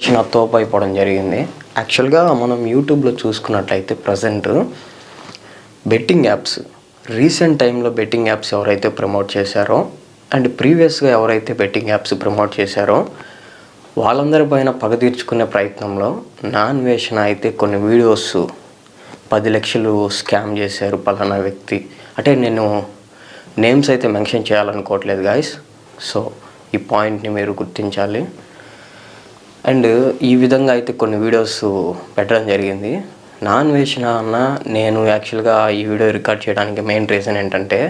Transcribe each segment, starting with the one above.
చిన్న తోపు అయిపోవడం జరిగింది. యాక్చువల్గా మనం యూట్యూబ్లో చూసుకున్నట్లయితే ప్రజెంట్ బెట్టింగ్ యాప్స్ రీసెంట్ టైంలో బెట్టింగ్ యాప్స్ ఎవరైతే ప్రమోట్ చేశారో అండ్ ప్రీవియస్గా ఎవరైతే బెట్టింగ్ యాప్స్ ప్రమోట్ చేశారో వాళ్ళందరిపైన పగ తీర్చుకునే ప్రయత్నంలో నాన్వేషణ అయితే కొన్ని వీడియోస్ 10 లక్షలు స్కామ్ చేశారు పలానా వ్యక్తి. అంటే నేను నేమ్స్ అయితే మెన్షన్ చేయాలనుకోవట్లేదు గాయస్. సో ఈ పాయింట్ని మీరు గుర్తించాలి. అండ్ ఈ విధంగా అయితే కొన్ని వీడియోస్ పెట్టడం జరిగింది. నాన్వేషణ అన్న నేను యాక్చువల్గా ఈ వీడియో రికార్డ్ చేయడానికి మెయిన్ రీజన్ ఏంటంటే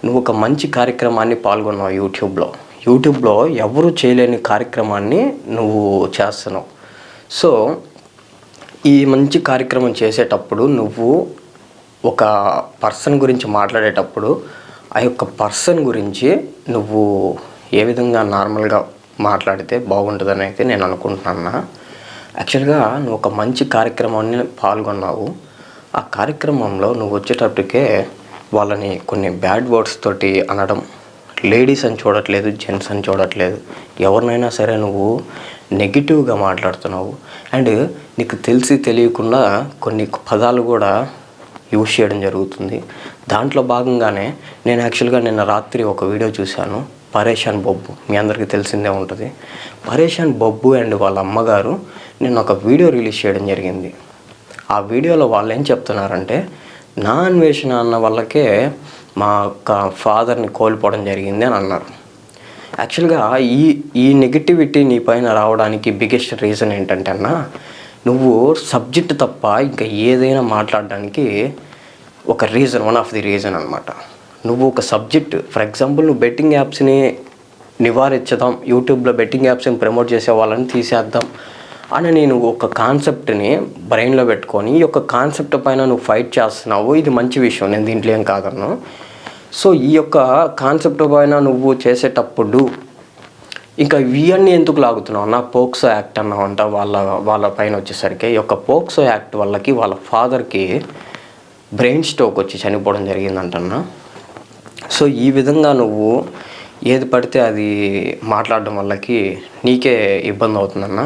నువ్వు ఒక మంచి కార్యక్రమాన్ని పాల్గొన్నావు. యూట్యూబ్లో ఎవరు చేయలేని కార్యక్రమాన్ని నువ్వు చేస్తున్నావు. సో ఈ మంచి కార్యక్రమం చేసేటప్పుడు నువ్వు ఒక పర్సన్ గురించి మాట్లాడేటప్పుడు ఆ యొక్క పర్సన్ గురించి నువ్వు ఏ విధంగా నార్మల్గా మాట్లాడితే బాగుంటుందని అయితే నేను అనుకుంటున్నా. యాక్చువల్గా నువ్వు ఒక మంచి కార్యక్రమాన్ని పాల్గొన్నావు. ఆ కార్యక్రమంలో నువ్వు వచ్చేటప్పటికే వాళ్ళని కొన్ని బ్యాడ్ వర్డ్స్ తోటి అనడం, లేడీస్ అని చూడట్లేదు, జెంట్స్ అని చూడట్లేదు, ఎవరినైనా సరే నువ్వు నెగిటివ్గా మాట్లాడుతున్నావు. అండ్ నీకు తెలిసి తెలియకుండా కొన్ని పదాలు కూడా యూజ్ చేయడం జరుగుతుంది. దాంట్లో భాగంగానే నేను యాక్చువల్గా నిన్న రాత్రి ఒక వీడియో చూశాను. పరేషాన్ బొబ్బు మీ అందరికీ తెలిసిందే ఉంటుంది. పరేషాన్ బొబ్బు అండ్ వాళ్ళ అమ్మగారు నిన్న ఒక వీడియో రిలీజ్ చేయడం జరిగింది. ఆ వీడియోలో వాళ్ళు ఏం చెప్తున్నారంటే నాన్వేషణ అన్న వాళ్ళకే మా యొక్క ఫాదర్ని కోల్పోవడం జరిగింది అని అన్నారు. యాక్చువల్గా ఈ నెగిటివిటీ నీ పైన రావడానికి బిగ్గెస్ట్ రీజన్ ఏంటంటే అన్న, నువ్వు సబ్జెక్ట్ తప్ప ఇంకా ఏదైనా మాట్లాడడానికి ఒక reason, one of the reason అనమాట. నువ్వు ఒక సబ్జెక్ట్, ఫర్ ఎగ్జాంపుల్ నువ్వు బెట్టింగ్ యాప్స్ని నివారించదాం, యూట్యూబ్లో బెట్టింగ్ యాప్స్ని ప్రమోట్ చేసే వాళ్ళని తీసేద్దాం అని నేను ఒక కాన్సెప్ట్ని బ్రెయిన్లో పెట్టుకొని ఈ యొక్క కాన్సెప్ట్ పైన నువ్వు ఫైట్ చేస్తున్నావు. ఇది మంచి విషయం, నేను దీంట్లో ఏం కాదను. సో ఈ యొక్క కాన్సెప్ట్ పైన నువ్వు చేసేటప్పుడు ఇంకా ఇవన్నీ ఎందుకు లాగుతున్నావు అన్న? పోక్సో యాక్ట్ అన్నావంట వాళ్ళ పైన వచ్చేసరికి ఈ యొక్క పోక్సో యాక్ట్ వాళ్ళకి వాళ్ళ ఫాదర్కి బ్రెయిన్ స్ట్రోక్ వచ్చి చనిపోవడం జరిగిందంటన్నా. సో ఈ విధంగా నువ్వు ఏది పడితే అది మాట్లాడడం వల్లకి నీకే ఇబ్బంది అవుతుందన్న.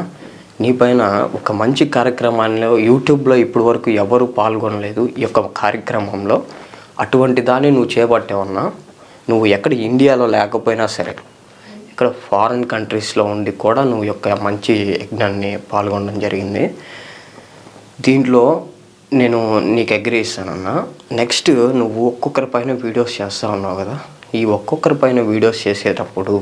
నీ పైన ఒక మంచి కార్యక్రమాల్లో యూట్యూబ్లో ఇప్పటి వరకు ఎవరు పాల్గొనలేదు ఈ యొక్క కార్యక్రమంలో. అటువంటి దాన్ని నువ్వు చేపట్టావన్నా. నువ్వు ఎక్కడ ఇండియాలో లేకపోయినా సరే ఇక్కడ ఫారిన్ కంట్రీస్లో ఉండి కూడా నువ్వు యొక్క మంచి యజ్ఞాన్ని పాల్గొనడం జరిగింది. దీంట్లో నేను నీకు అగ్రీ ఇస్తానన్నా. నెక్స్ట్ నువ్వు ఒక్కొక్కరి పైన వీడియోస్ చేస్తూ ఉన్నావు కదా, ఈ ఒక్కొక్కరి పైన వీడియోస్ చేసేటప్పుడు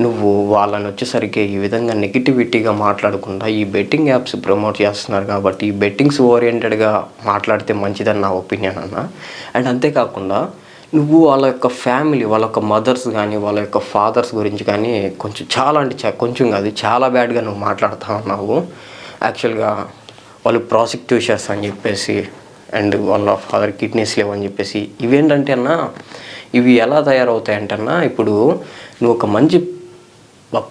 నువ్వు వాళ్ళని వచ్చేసరికి ఈ విధంగా నెగిటివిటీగా మాట్లాడకుండా ఈ బెట్టింగ్ యాప్స్ ప్రమోట్ చేస్తున్నారు కాబట్టి ఈ బెట్టింగ్స్ ఓరియంటెడ్గా మాట్లాడితే మంచిదని నా ఒపీనియన్ అన్న. అండ్ అంతేకాకుండా నువ్వు వాళ్ళ యొక్క ఫ్యామిలీ, వాళ్ళ యొక్క మదర్స్ కానీ వాళ్ళ యొక్క ఫాదర్స్ గురించి కానీ కొంచెం చాలా అంటే కొంచెం కాదు చాలా బ్యాడ్గా నువ్వు మాట్లాడుతూ ఉన్నావు. యాక్చువల్గా వాళ్ళు ప్రాసిక్యూషన్స్ అని చెప్పేసి అండ్ వాళ్ళ ఫాదర్ కిడ్నీస్ లేవని చెప్పేసి ఇవేంటంటే అన్న, ఇవి ఎలా తయారవుతాయంటన్నా, ఇప్పుడు నువ్వు ఒక మంచి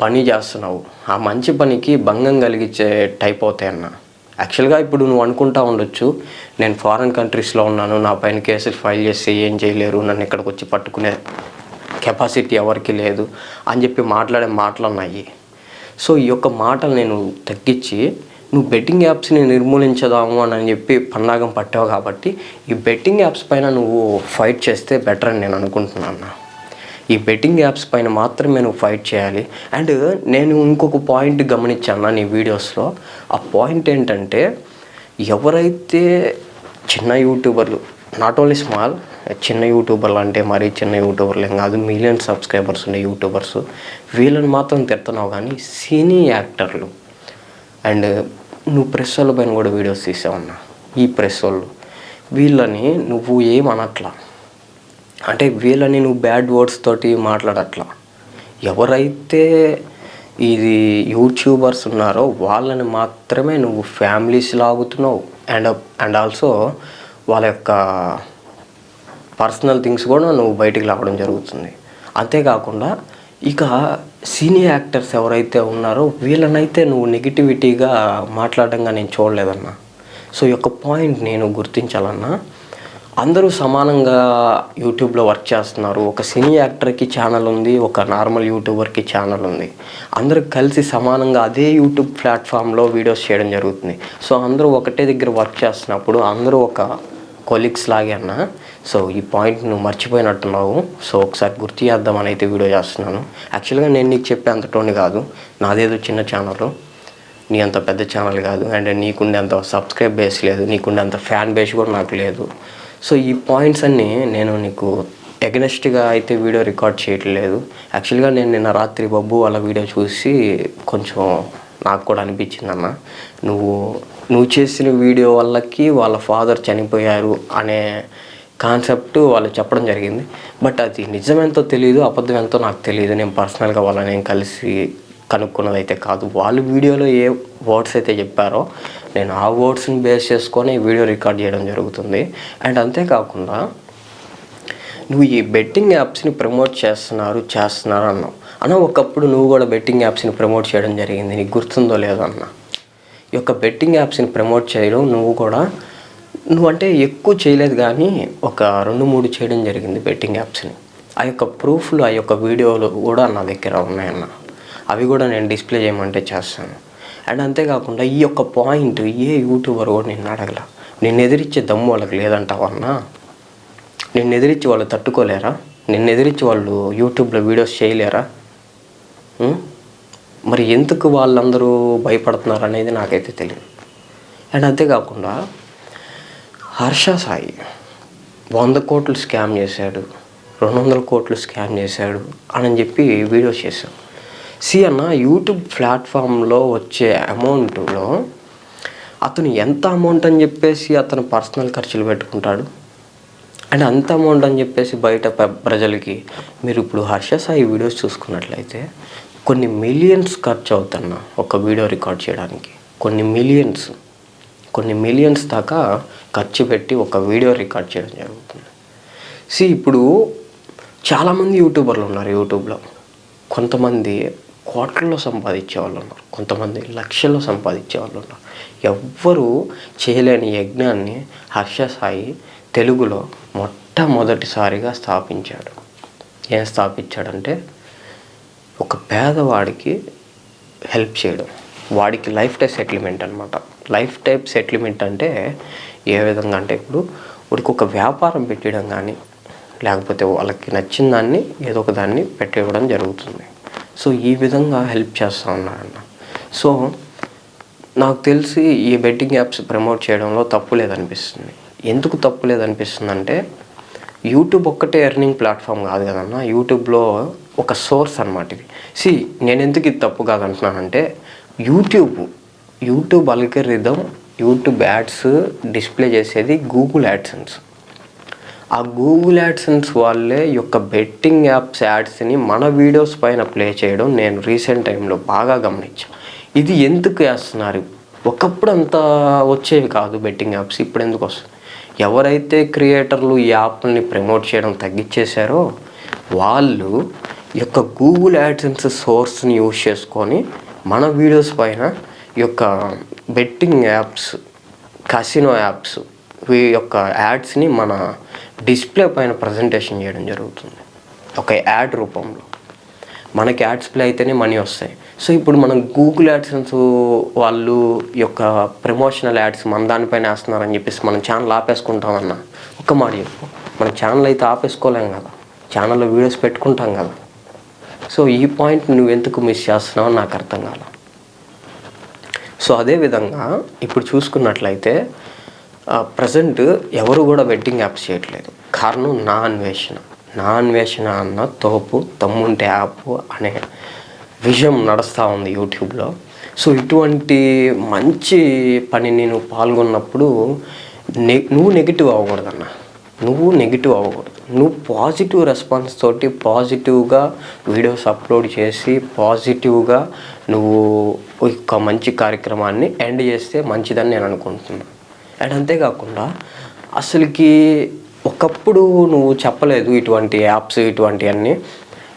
పని చేస్తున్నావు, ఆ మంచి పనికి భంగం కలిగించే టైప్ అవుతాయన్న. యాక్చువల్గా ఇప్పుడు నువ్వు అనుకుంటా ఉండొచ్చు, నేను ఫారిన్ కంట్రీస్లో ఉన్నాను, నా పైన కేసులు ఫైల్ చేస్తే ఏం చేయలేరు, నన్ను ఇక్కడికి వచ్చి పట్టుకునే కెపాసిటీ ఎవరికి లేదు అని చెప్పి మాట్లాడే మాటలు ఉన్నాయి. సో ఈ యొక్క మాటలు నేను తగ్గించి నువ్వు బెట్టింగ్ యాప్స్ని నిర్మూలించదాము అని చెప్పి పన్నాగం పట్టావు కాబట్టి ఈ బెట్టింగ్ యాప్స్ పైన నువ్వు ఫైట్ చేస్తే బెటర్ అని నేను అనుకుంటున్నాను. ఈ బెట్టింగ్ యాప్స్ పైన మాత్రమే నువ్వు ఫైట్ చేయాలి. అండ్ నేను ఇంకొక పాయింట్ గమనించాను నీ వీడియోస్లో. ఆ పాయింట్ ఏంటంటే, ఎవరైతే చిన్న యూట్యూబర్లు, నాట్ ఓన్లీ స్మాల్, చిన్న యూట్యూబర్లు అంటే మరీ చిన్న యూట్యూబర్లు ఏం కాదు, మిలియన్ సబ్స్క్రైబర్స్ ఉండే యూట్యూబర్స్, వీళ్ళని మాత్రం తిడుతున్నావు. కానీ సినీ యాక్టర్లు అండ్ నువ్వు ప్రెస్ వాళ్ళ పైన కూడా వీడియోస్ తీసావన్నా. ఈ ప్రెస్ వాళ్ళు వీళ్ళని నువ్వు ఏమనట్లా, అంటే వీళ్ళని నువ్వు బ్యాడ్ వర్డ్స్ తోటి మాట్లాడట్లా. ఎవరైతే ఇది యూట్యూబర్స్ ఉన్నారో వాళ్ళని మాత్రమే నువ్వు ఫ్యామిలీస్ లాగుతున్నావు. అండ్ ఆల్సో వాళ్ళ యొక్క పర్సనల్ థింగ్స్ కూడా నువ్వు బయటికి లాగడం జరుగుతుంది. అంతేకాకుండా ఇక సీనియర్ యాక్టర్స్ ఎవరైతే ఉన్నారో వీళ్ళనైతే నువ్వు నెగిటివిటీగా మాట్లాడడంగా నేను చూడలేదన్నా. సో ఈ యొక్క పాయింట్ నేను గుర్తించాలన్నా. అందరూ సమానంగా యూట్యూబ్లో వర్క్ చేస్తున్నారు. ఒక సినీ యాక్టర్కి ఛానల్ ఉంది, ఒక నార్మల్ యూట్యూబర్కి ఛానల్ ఉంది. అందరూ కలిసి సమానంగా అదే యూట్యూబ్ ప్లాట్ఫామ్లో వీడియోస్ చేయడం జరుగుతుంది. సో అందరూ ఒకటే దగ్గర వర్క్ చేస్తున్నప్పుడు అందరూ ఒక కొలీగ్స్ లాగే అన్న. సో ఈ పాయింట్ నువ్వు మర్చిపోయినట్టున్నావు. సో ఒకసారి గుర్తు చేద్దామని అయితే వీడియో చేస్తున్నాను. యాక్చువల్గా నేను నీకు చెప్పే అంత టోన్ కాదు, నాదేదో చిన్న ఛానల్, నీ అంత పెద్ద ఛానల్ కాదు, అండ్ నీకుండే అంత సబ్స్క్రైబ్ బేస్ లేదు, నీకుండే అంత ఫ్యాన్ బేస్ కూడా నాకు లేదు. సో ఈ పాయింట్స్ అన్నీ నేను నీకు ఎగనెస్ట్గా అయితే వీడియో రికార్డ్ చేయట్లేదు. యాక్చువల్గా నేను నిన్న రాత్రి బబ్బు వాళ్ళ వీడియో చూసి కొంచెం నాకు కూడా అనిపించింది అన్న, నువ్వు చేసిన వీడియో వాళ్ళకి వాళ్ళ ఫాదర్ చనిపోయారు అనే కాన్సెప్ట్ వాళ్ళు చెప్పడం జరిగింది. బట్ అది నిజమెంతో తెలియదు, అబద్ధం ఎంతో నాకు తెలియదు. నేను పర్సనల్గా వాళ్ళని కలిసి కనుక్కున్నది అయితే కాదు. వాళ్ళు వీడియోలో ఏ వర్డ్స్ అయితే చెప్పారో నేను ఆ వర్డ్స్ని బేస్ చేసుకొని వీడియో రికార్డ్ చేయడం జరుగుతుంది. అండ్ అంతేకాకుండా నువ్వు ఈ బెట్టింగ్ యాప్స్ని ప్రమోట్ చేస్తున్నారు అన్న. ఒకప్పుడు నువ్వు కూడా బెట్టింగ్ యాప్స్ని ప్రమోట్ చేయడం జరిగింది, నీకు గుర్తుందో లేదో అన్న. ఈ యొక్క బెట్టింగ్ యాప్స్ని ప్రమోట్ చేయడం నువ్వంటే ఎక్కువ చేయలేదు, కానీ ఒక 2-3 చేయడం జరిగింది బెట్టింగ్ యాప్స్ని. ఆ యొక్క ప్రూఫ్లు, ఆ యొక్క వీడియోలు కూడా నా దగ్గర ఉన్నాయన్న. అవి కూడా నేను డిస్ప్లే చేయమంటే చేస్తాను. అండ్ అంతేకాకుండా ఈ యొక్క పాయింట్ ఏ యూట్యూబర్ కూడా నిన్ను అడగల. నిన్ను ఎదిరించే దమ్ము వాళ్ళకి లేదంటావన్నా? నిన్ను ఎదిరించి వాళ్ళు తట్టుకోలేరా? నిన్ను ఎదిరించి వాళ్ళు యూట్యూబ్లో వీడియోస్ చేయలేరా? మరి ఎందుకు వాళ్ళందరూ భయపడుతున్నారు అనేది నాకైతే తెలియదు. అండ్ అంతేకాకుండా హర్ష సాయి 100 కోట్లు స్కామ్ చేశాడు, 200 కోట్లు స్కామ్ చేశాడు అని చెప్పి వీడియోస్ చేశాం. అన్న, యూట్యూబ్ ప్లాట్ఫామ్లో వచ్చే అమౌంట్లో అతను ఎంత అమౌంట్ అని చెప్పేసి అతను పర్సనల్ ఖర్చులు పెట్టుకుంటాడు. అండ్ అంత అమౌంట్ అని చెప్పేసి బయట ప్రజలకి మీరు ఇప్పుడు హర్ష సాయి వీడియోస్ చూసుకున్నట్లయితే కొన్ని మిలియన్స్ ఖర్చు అవుతున్న ఒక వీడియో రికార్డ్ చేయడానికి. కొన్ని మిలియన్స్ దాకా ఖర్చు పెట్టి ఒక వీడియో రికార్డ్ చేయడం జరుగుతుంది. ఇప్పుడు చాలామంది యూట్యూబర్లు ఉన్నారు యూట్యూబ్లో. కొంతమంది కోట్లలో సంపాదించే వాళ్ళు ఉన్నారు, కొంతమంది లక్షల్లో సంపాదించే వాళ్ళు ఉన్నారు. ఎవ్వరూ చేయలేని యజ్ఞాన్ని హర్ష సాయి తెలుగులో మొట్టమొదటిసారిగా స్థాపించాడు. ఏం స్థాపించాడంటే ఒక పేదవాడికి హెల్ప్ చేయడం, వాడికి లైఫ్ టైం సెటిల్మెంట్ అనమాట. లైఫ్ టైం సెటిల్మెంట్ అంటే ఏ విధంగా అంటే ఇప్పుడు వాడికి ఒక వ్యాపారం పెట్టడం కానీ, లేకపోతే వాళ్ళకి నచ్చిన దాన్ని ఏదో ఒక దాన్ని పెట్టివ్వడం జరుగుతుంది. సో ఈ విధంగా హెల్ప్ చేస్తూ ఉన్నారన్న. సో నాకు తెలిసి ఈ బెట్టింగ్ యాప్స్ ప్రమోట్ చేయడంలో తప్పు లేదనిపిస్తుంది. ఎందుకు తప్పు లేదనిపిస్తుంది అంటే యూట్యూబ్ ఒక్కటే ఎర్నింగ్ ప్లాట్ఫామ్ కాదు కదన్న, యూట్యూబ్లో ఒక సోర్స్ అనమాట ఇది. నేను ఎందుకు ఇది తప్పు కాదంటున్నానంటే YouTube algorithm, YouTube ads display చేసేది గూగుల్ యాడ్సెన్స్. ఆ గూగుల్ యాడ్సెన్స్ వాళ్ళే యొక్క బెట్టింగ్ యాప్స్ యాడ్స్ని మన వీడియోస్ పైన ప్లే చేయడం నేను రీసెంట్ టైంలో బాగా గమనించాను. ఇది ఎందుకు వేస్తున్నారు? ఒకప్పుడు అంతా వచ్చేవి కాదు బెట్టింగ్ యాప్స్, ఇప్పుడు ఎందుకు వస్తుంది? ఎవరైతే క్రియేటర్లు ఈ యాప్ని ప్రమోట్ చేయడం తగ్గించేశారో వాళ్ళు యొక్క గూగుల్ యాడ్సెన్స్ సోర్స్ని యూజ్ చేసుకొని మన వీడియోస్ పైన ఈ యొక్క బెట్టింగ్ యాప్స్, కసినో యాప్స్ ఈ యొక్క యాడ్స్ని మన డిస్ప్లే పైన ప్రజెంటేషన్ చేయడం జరుగుతుంది ఒక యాడ్ రూపంలో. మనకి యాడ్స్ ప్లే అయితేనే మనీ వస్తాయి. సో ఇప్పుడు మనం గూగుల్ యాడ్సెన్స్ వాళ్ళు యొక్క ప్రమోషనల్ యాడ్స్ మన దానిపైన వేస్తున్నారని చెప్పేసి మనం ఛానల్ ఆపేసుకుంటామన్నా, ఒక్క మాట చెప్పు, మన ఛానల్ అయితే ఆపేసుకోలేం కదా, ఛానల్లో వీడియోస్ పెట్టుకుంటాం కదా. సో ఈ పాయింట్ నువ్వు ఎందుకు మిస్ చేస్తున్నావు నాకు అర్థం కాల. సో అదేవిధంగా ఇప్పుడు చూసుకున్నట్లయితే ప్రజెంట్ ఎవరు కూడా బెట్టింగ్ యాప్స్ చేయట్లేదు. కారణం నా అన్వేషణ అన్న తోపు తమ్ముంటే యాప్ అనే విషయం నడుస్తూ ఉంది యూట్యూబ్లో. సో ఇటువంటి మంచి పనిని నువ్వు పాల్గొన్నప్పుడు నువ్వు నెగిటివ్ అవ్వకూడదన్న, నువ్వు పాజిటివ్ రెస్పాన్స్ తోటి పాజిటివ్గా వీడియోస్ అప్లోడ్ చేసి పాజిటివ్గా నువ్వు ఒక మంచి కార్యక్రమాన్ని ఎండ్ చేస్తే మంచిదని నేను అనుకుంటున్నాను. అండ్ అంతేకాకుండా అసలుకి ఒకప్పుడు నువ్వు చెప్పలేదు ఇటువంటి యాప్స్ ఇటువంటివన్నీ,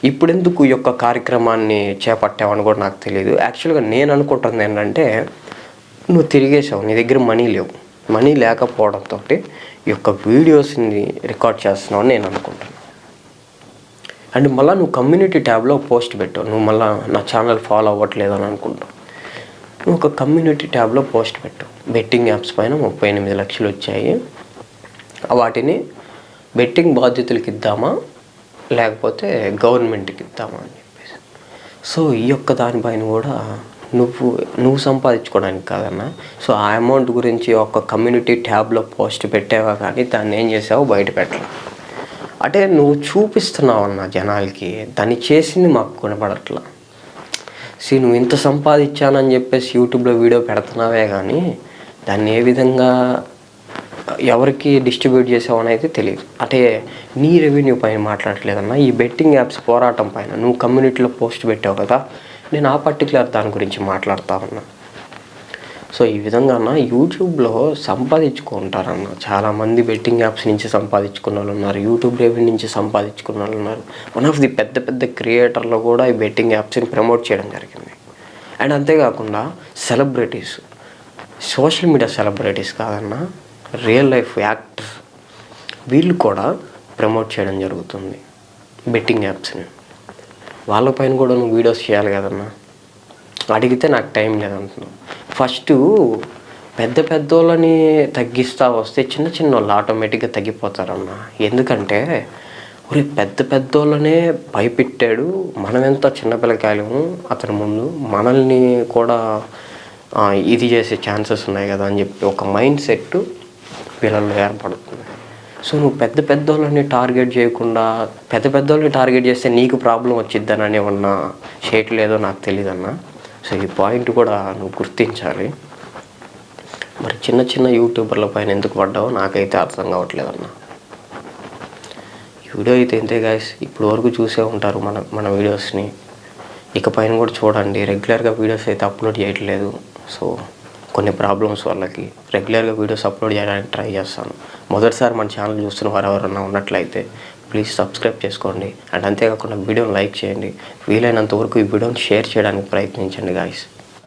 ఇప్పుడు ఎందుకు ఈ యొక్క కార్యక్రమాన్ని చేపట్టావని కూడా నాకు తెలియదు. యాక్చువల్గా నేను అనుకుంటుంది ఏంటంటే నువ్వు తిరిగేసావు, నీ దగ్గర మనీ లేవు. మనీ లేకపోవడంతో ఈ యొక్క వీడియోస్ని రికార్డ్ చేస్తున్నావు అని నేను అనుకుంటున్నాను. అండ్ మళ్ళీ నువ్వు కమ్యూనిటీ ట్యాబ్లో పోస్ట్ పెట్టావు, నువ్వు మళ్ళీ నా ఛానల్ ఫాలో అవ్వట్లేదు అని అనుకుంటావు. నువ్వు ఒక కమ్యూనిటీ ట్యాబ్లో పోస్ట్ పెట్టావు, బెట్టింగ్ యాప్స్ పైన 38 లక్షలు వచ్చాయి, వాటిని బెట్టింగ్ బాధ్యతలకు ఇద్దామా లేకపోతే గవర్నమెంట్కి ఇద్దామా అని చెప్పేసి. సో ఈ యొక్క దానిపైన కూడా నువ్వు సంపాదించుకోవడానికి కాదన్నా. సో ఆ అమౌంట్ గురించి ఒక కమ్యూనిటీ ట్యాబ్లో పోస్ట్ పెట్టావా కానీ దాన్ని ఏం చేసావు బయట పెట్టాలి. అంటే నువ్వు చూపిస్తున్నావు అన్న జనాలకి, దాన్ని చేసింది మాకు కొనపడట్లా. నువ్వు ఇంత సంపాదించానని చెప్పేసి యూట్యూబ్లో వీడియో పెడుతున్నావే కానీ దాన్ని ఏ విధంగా ఎవరికి డిస్ట్రిబ్యూట్ చేసావు అనేది తెలియదు. అంటే నీ రెవెన్యూ పైన మాట్లాడట్లేదన్నా, ఈ బెట్టింగ్ యాప్స్ పోరాటం పైన నువ్వు కమ్యూనిటీలో పోస్ట్ పెట్టావు కదా, నేను ఆ పర్టికులర్ దాని గురించి మాట్లాడుతా ఉన్నా. సో ఈ విధంగా అన్న యూట్యూబ్లో సంపాదించుకుంటారన్న చాలామంది, బెట్టింగ్ యాప్స్ నుంచి సంపాదించుకున్న వాళ్ళు ఉన్నారు, యూట్యూబ్ రెవెన్యూ నుంచి సంపాదించుకున్న వాళ్ళు ఉన్నారు. వన్ ఆఫ్ ది పెద్ద పెద్ద క్రియేటర్లు కూడా ఈ బెట్టింగ్ యాప్స్ని ప్రమోట్ చేయడం జరిగింది. అండ్ అంతేకాకుండా సెలబ్రిటీస్, సోషల్ మీడియా సెలబ్రిటీస్ కాదన్న, రియల్ లైఫ్ యాక్టర్స్, వీళ్ళు కూడా ప్రమోట్ చేయడం జరుగుతుంది బెట్టింగ్ యాప్స్ని. వాళ్ళపైన కూడా నువ్వు వీడియోస్ చేయాలి కదన్నా. అడిగితే నాకు టైం లేదంటున్నావు. ఫస్ట్ పెద్ద పెద్దోళ్ళని తగ్గిస్తా వస్తే చిన్న చిన్న వాళ్ళు ఆటోమేటిక్గా తగ్గిపోతారన్న. ఎందుకంటే ఒరే పెద్ద పెద్దోళ్ళనే భయపెట్టాడు, మనం ఎంత చిన్నపిల్లకాయలము అతని ముందు, మనల్ని కూడా ఇది చేసే ఛాన్సెస్ ఉన్నాయి కదా అని చెప్పి ఒక మైండ్ సెట్ వీళ్ళల్లో ఏర్పడుతుంది. సో నువ్వు పెద్ద పెద్దోళ్ళని టార్గెట్ చేయకుండా, పెద్ద పెద్దోళ్ళని టార్గెట్ చేస్తే నీకు ప్రాబ్లం వచ్చిద్దని ఏమన్నా చేయట్లేదో నాకు తెలియదన్న. సో ఈ పాయింట్ కూడా నువ్వు గుర్తించాలి. మరి చిన్న చిన్న యూట్యూబర్ల పైన ఎందుకు పడ్డావో నాకైతే అర్థం కావట్లేదన్న. ఈ వీడియో అయితే ఇంతే గాయస్, ఇప్పుడు వరకు చూసే ఉంటారు మన వీడియోస్ని, ఇకపైన కూడా చూడండి. రెగ్యులర్గా వీడియోస్ అయితే అప్లోడ్ చేయట్లేదు. సో కొన్ని ప్రాబ్లమ్స్ వాళ్ళకి రెగ్యులర్గా వీడియోస్ అప్లోడ్ చేయడానికి ట్రై చేస్తాను. మొదటిసారి మన ఛానల్ చూస్తున్న వారు ఎవరన్నా ఉన్నట్లయితే ప్లీజ్ సబ్స్క్రైబ్ చేసుకోండి. అండ్ అంతేకాకుండా వీడియోని లైక్ చేయండి. వీలైనంత వరకు ఈ వీడియోని షేర్ చేయడానికి ప్రయత్నించండి గాయస్.